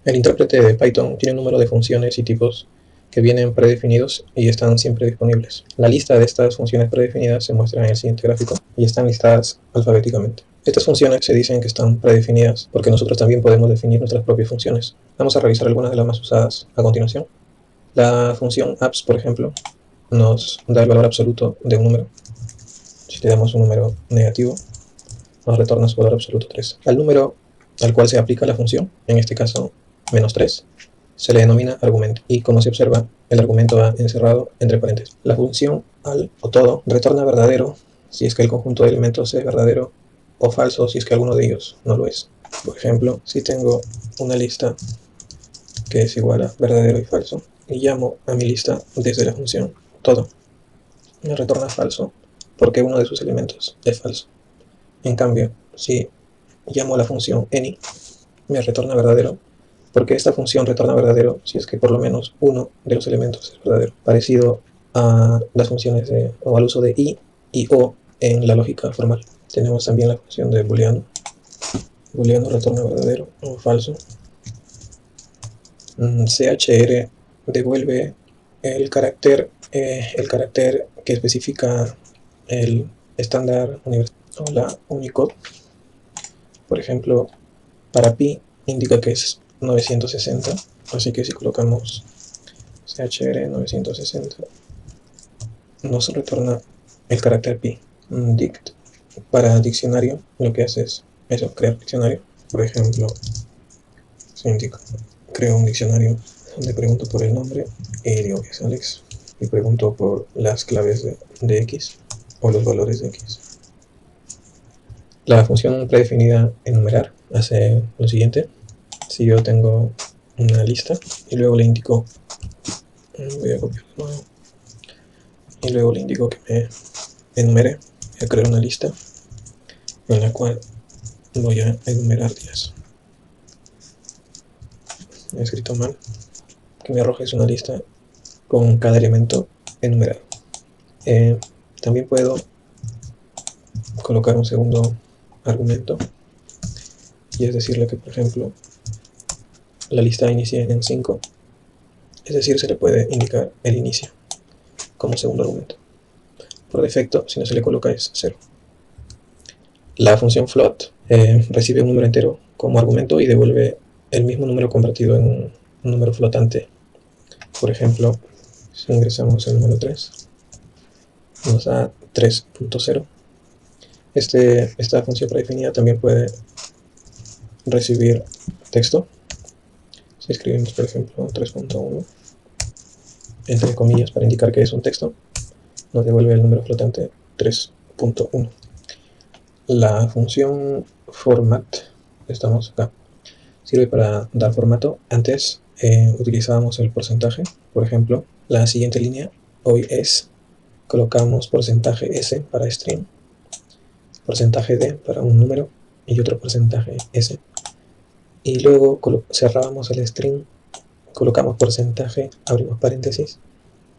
El intérprete de Python tiene un número de funciones y tipos que vienen predefinidos y están siempre disponibles. La lista de estas funciones predefinidas se muestra en el siguiente gráfico y están listadas alfabéticamente. Estas funciones se dicen que están predefinidas porque nosotros también podemos definir nuestras propias funciones. Vamos a revisar algunas de las más usadas a continuación. La función apps, por ejemplo, nos da el valor absoluto de un número. Si le damos un número negativo, nos retorna su valor absoluto 3. Al número al cual se aplica la función, en este caso menos 3, se le denomina argumento, y como se observa, el argumento va encerrado entre paréntesis. La función al o todo retorna verdadero si es que el conjunto de elementos es verdadero, o falso si es que alguno de ellos no lo es. Por ejemplo, si tengo una lista que es igual a verdadero y falso, y llamo a mi lista desde la función todo, me retorna falso porque uno de sus elementos es falso. En cambio, si llamo a la función any, me retorna verdadero porque esta función retorna verdadero si es que por lo menos uno de los elementos es verdadero, parecido a las funciones o al uso de y o en la lógica formal. Tenemos también la función de booleano. Booleano retorna verdadero o falso. CHR devuelve el carácter que especifica el estándar universal o la Unicode. Por ejemplo, para pi indica que es 960, así que si colocamos CHR 960 nos retorna el carácter pi. Dict para diccionario lo que hace es eso, crear diccionario. Por ejemplo, si indico, creo un diccionario donde pregunto por el nombre y digo que es Alex, y pregunto por las claves de X o los valores de X. La función predefinida enumerar hace lo siguiente. Si yo tengo una lista y luego le indico, voy a copiar de nuevo, y luego le indico que me enumere, voy a crear una lista en la cual voy a enumerar días. He escrito mal, que me arrojes una lista con cada elemento enumerado. También puedo colocar un segundo argumento, y es decirle que, por ejemplo, la lista inicia en 5, es decir, se le puede indicar el inicio como segundo argumento. Por defecto, si no se le coloca, es 0. La función float recibe un número entero como argumento y devuelve el mismo número convertido en un número flotante. Por ejemplo, si ingresamos el número 3, nos da 3.0. Esta función predefinida también puede recibir texto. Si escribimos, por ejemplo, 3.1 entre comillas para indicar que es un texto, nos devuelve el número flotante 3.1. La función format, estamos acá, sirve para dar formato. Antes utilizábamos el porcentaje. Por ejemplo, la siguiente línea hoy es, colocamos porcentaje S para string, porcentaje D para un número y otro porcentaje S, y luego cerrábamos el string, colocamos porcentaje, abrimos paréntesis,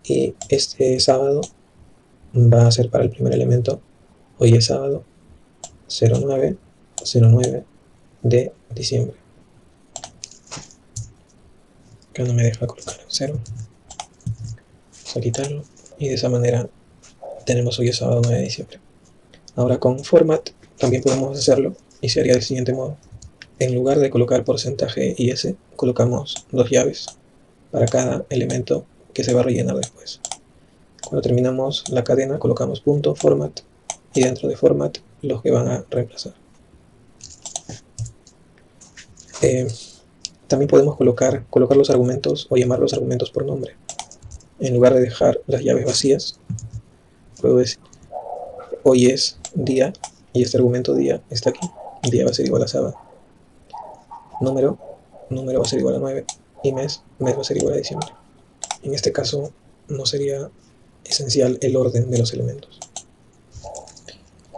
y este sábado va a ser para el primer elemento, hoy es sábado 09 de diciembre. Acá no me deja colocar el 0, vamos a quitarlo, y de esa manera tenemos hoy es sábado 9 de diciembre. Ahora con format también podemos hacerlo, y se haría del siguiente modo. En lugar de colocar porcentaje y S, colocamos dos llaves para cada elemento que se va a rellenar después. Cuando terminamos la cadena colocamos punto format, y dentro de format los que van a reemplazar. También podemos colocar los argumentos o llamar los argumentos por nombre. En lugar de dejar las llaves vacías, puedo decir hoy es día, y este argumento día está aquí. Día va a ser igual a sábado. Número va a ser igual a 9, y mes va a ser igual a diciembre. En este caso no sería esencial el orden de los elementos.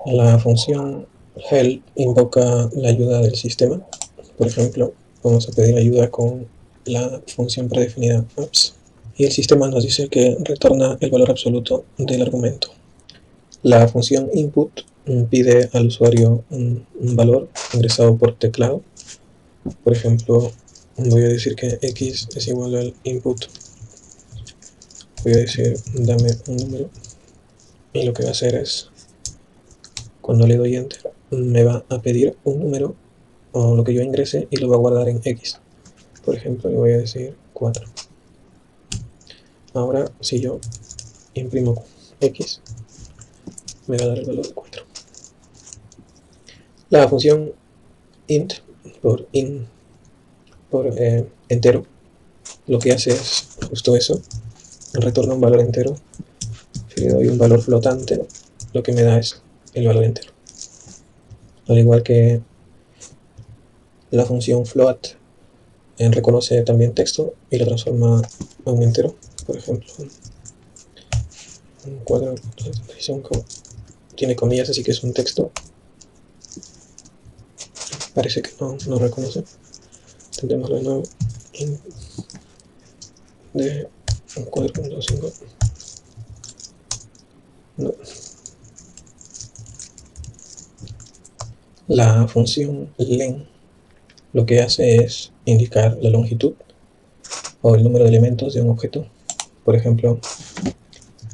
La función help invoca la ayuda del sistema. Por ejemplo, vamos a pedir ayuda con la función predefinida apps, y el sistema nos dice que retorna el valor absoluto del argumento. La función input pide al usuario un valor ingresado por teclado. Por ejemplo, voy a decir que x es igual al input. Voy a decir dame un número, y lo que va a hacer es, cuando le doy enter, me va a pedir un número o lo que yo ingrese y lo va a guardar en x. Por ejemplo, le voy a decir 4. Ahora, si yo imprimo x, me va a dar el valor 4. La función int por entero, lo que hace es justo eso, retorna un valor entero. Si le doy un valor flotante, lo que me da es el valor entero. Al igual que la función float reconoce también texto y lo transforma a un entero. Por ejemplo, 4.75 tiene comillas, así que es un texto. Parece que no reconoce. Intentémoslo de nuevo. Int de 4.5. No. La función len lo que hace es indicar la longitud o el número de elementos de un objeto. Por ejemplo,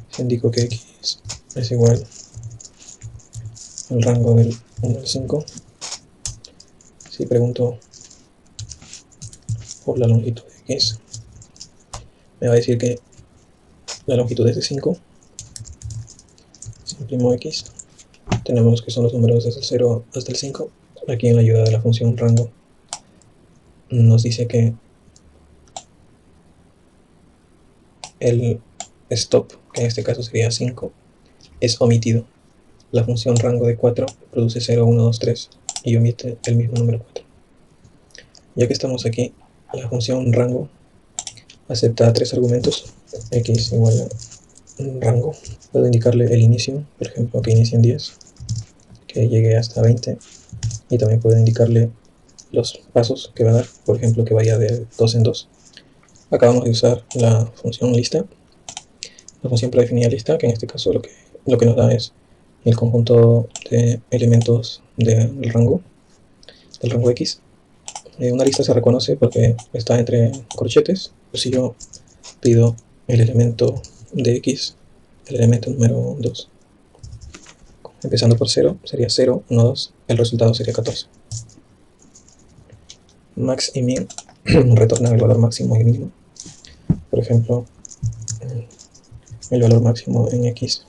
si indico que x es igual al rango del 1 al 5, si pregunto por la longitud de x, me va a decir que la longitud es de 5. Si imprimo x, tenemos que son los números desde el 0 hasta el 5. Aquí en la ayuda de la función rango nos dice que el stop, que en este caso sería 5, es omitido. La función rango de 4 produce 0, 1, 2, 3 y omite el mismo número 4. Ya que estamos aquí, la función rango acepta 3 argumentos, x igual a rango. Puedo indicarle el inicio, por ejemplo, que inicie en 10, que llegue hasta 20, y también puedo indicarle los pasos que va a dar, por ejemplo, que vaya de 2 en 2. Acabamos de usar la función lista, la función predefinida lista, que en este caso lo que nos da es el conjunto de elementos del rango x. Una lista se reconoce porque está entre corchetes. Si yo pido el elemento de x, el elemento número 2, empezando por 0, sería 0, 1, 2, el resultado sería 14. Max y min retornan el valor máximo y mínimo. Por ejemplo, el valor máximo en x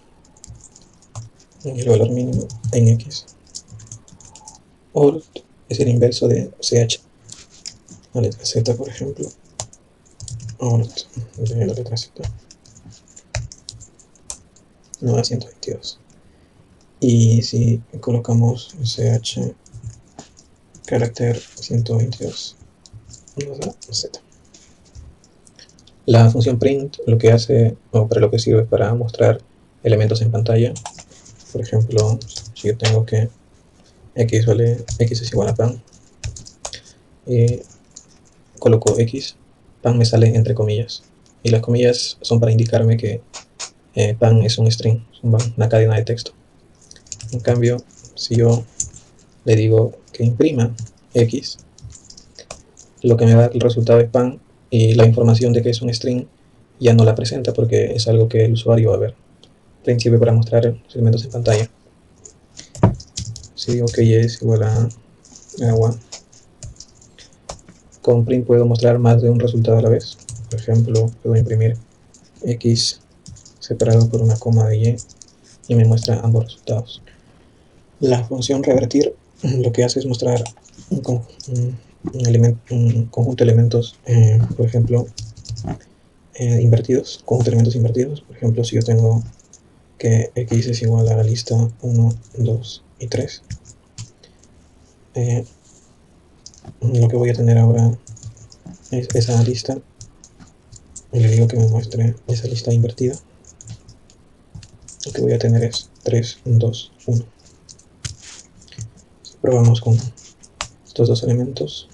y el valor mínimo en x. Alt es el inverso de ch. La letra z, por ejemplo. Alt de la letra z nos da 122. Y si colocamos ch carácter 122, nos da z. La función print lo que hace, o para lo que sirve, para mostrar elementos en pantalla. Por ejemplo, si yo tengo que x es igual a pan, y coloco x, pan me sale entre comillas, y las comillas son para indicarme que pan es un string, una cadena de texto. En cambio, si yo le digo que imprima x, lo que me da el resultado es pan, y la información de que es un string ya no la presenta porque es algo que el usuario va a ver. Sirve para mostrar los elementos en pantalla. Si digo que y es igual a agua, con print puedo mostrar más de un resultado a la vez. Por ejemplo, puedo imprimir x separado por una coma de y me muestra ambos resultados. La función revertir lo que hace es mostrar un conjunto de elementos, por ejemplo, invertidos, conjunto de elementos invertidos. Por ejemplo, si yo tengo que x es igual a la lista 1, 2 y 3, lo que voy a tener ahora es esa lista, y le digo que me muestre esa lista invertida. Lo que voy a tener es 3, 2, 1. Si probamos con estos dos elementos,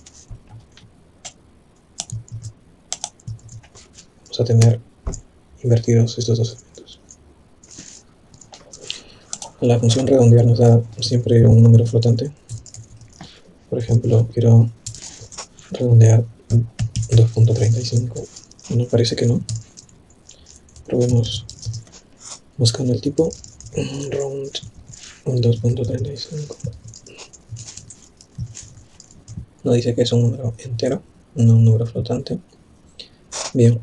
vamos a tener invertidos estos dos elementos. La función redondear nos da siempre un número flotante. Por ejemplo, quiero redondear 2.35. No, parece que no. Probemos buscando el tipo. Round 2.35. No dice que es un número entero, no un número flotante. Bien,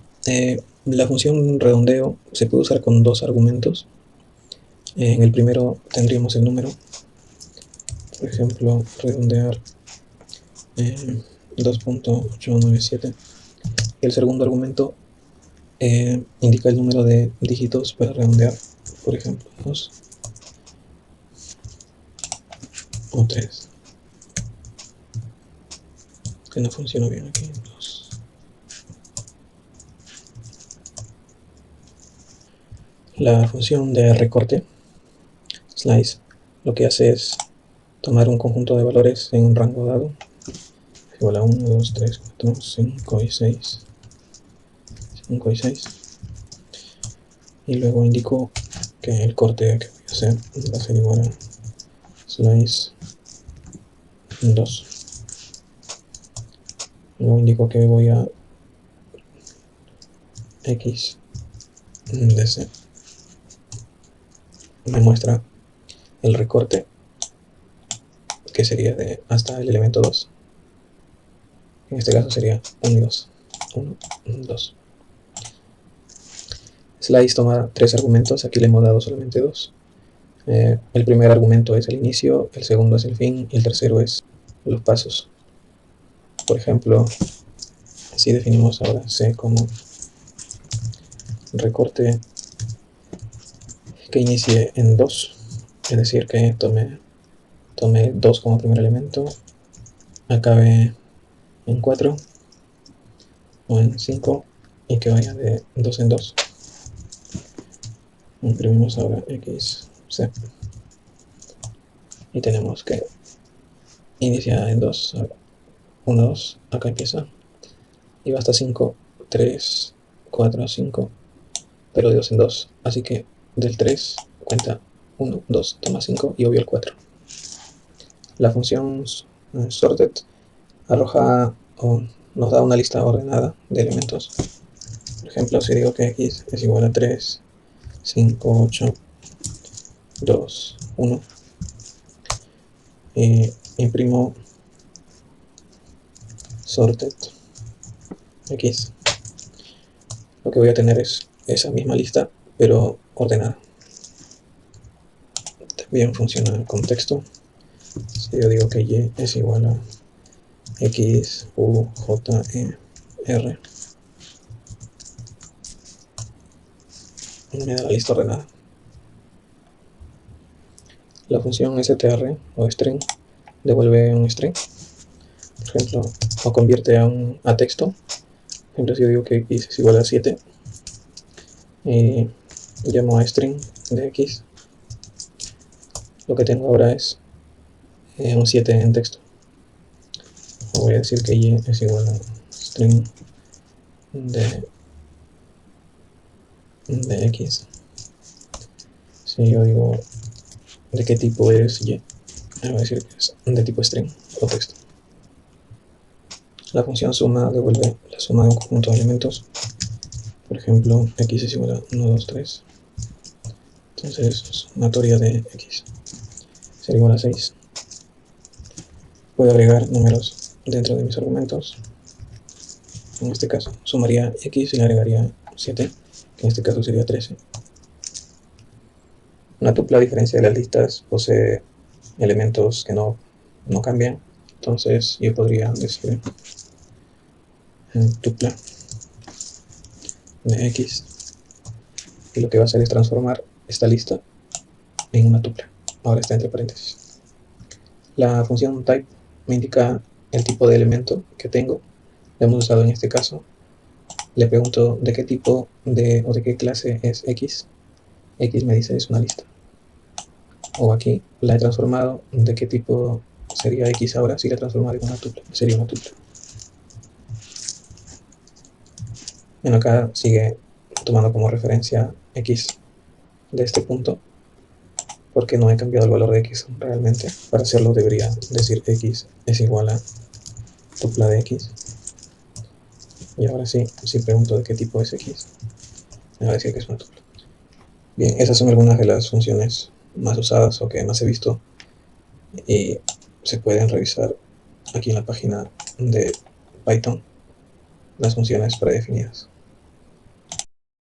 la función redondeo se puede usar con dos argumentos. En el primero tendríamos el número, por ejemplo, redondear 2.897. El segundo argumento indica el número de dígitos para redondear, por ejemplo, 2 o 3. Que no funciona bien aquí, 2. La función de recorte, slice, lo que hace es tomar un conjunto de valores en un rango dado, igual a 1, 2, 3, 4, 5 y 6. 5 y 6. Y luego indico que el corte que voy a hacer va a ser igual a slice 2. Luego indico que voy a x de c. Me muestra el recorte, que sería de hasta el elemento 2. En este caso sería 1 y 2. 1, 2. Slice toma 3 argumentos, aquí le hemos dado solamente 2. El primer argumento es el inicio, el segundo es el fin y el tercero es los pasos. Por ejemplo, si definimos ahora C como recorte que inicie en 2, es decir, que tome 2 como primer elemento, acabe en 4 o en 5 y que vaya de 2 en 2. Imprimimos ahora x, c y tenemos que inicia en 2, 1, 2, acá empieza y va hasta 5, 3, 4, 5, pero de 2 en 2, así que del 3 cuenta 1, 2, toma 5 y obvio el 4. La función sorted arroja o nos da una lista ordenada de elementos. Por ejemplo, si digo que x es igual a 3, 5, 8, 2, 1, y imprimo sorted x, lo que voy a tener es esa misma lista, pero ordenada. También funciona con texto. Si yo digo que y es igual a x, u, j, e, r, me da la lista ordenada. La función str o string devuelve un string, por ejemplo, o convierte a texto. Por ejemplo, si yo digo que x es igual a 7 y llamo a string de x, lo que tengo ahora es un 7 en texto. O voy a decir que y es igual a string de x. Si yo digo de qué tipo es y, voy a decir que es de tipo string o texto. La función suma devuelve la suma de un conjunto de elementos. Por ejemplo, x es igual a 1, 2, 3. Entonces, sumatoria de x sería igual a 6. Puedo agregar números dentro de mis argumentos. En este caso, sumaría x y le agregaría 7, que en este caso sería 13. Una tupla, a diferencia de las listas, posee elementos que no cambian. Entonces, yo podría decir tupla de x, y lo que va a hacer es transformar esta lista en una tupla. Ahora está entre paréntesis. La función type me indica el tipo de elemento que tengo. Lo hemos usado en este caso. Le pregunto de qué tipo o de qué clase es x. X me dice es una lista. O aquí la he transformado. ¿De qué tipo sería x ahora? Si la transformara en una tupla, sería una tupla. Bueno, acá sigue tomando como referencia x de este punto, porque no he cambiado el valor de x realmente. Para hacerlo debería decir x es igual a tupla de x. Y ahora sí, si pregunto de qué tipo es X, me va a decir que es un tuple. Bien, esas son algunas de las funciones más usadas o que más he visto y se pueden revisar aquí en la página de Python las funciones predefinidas.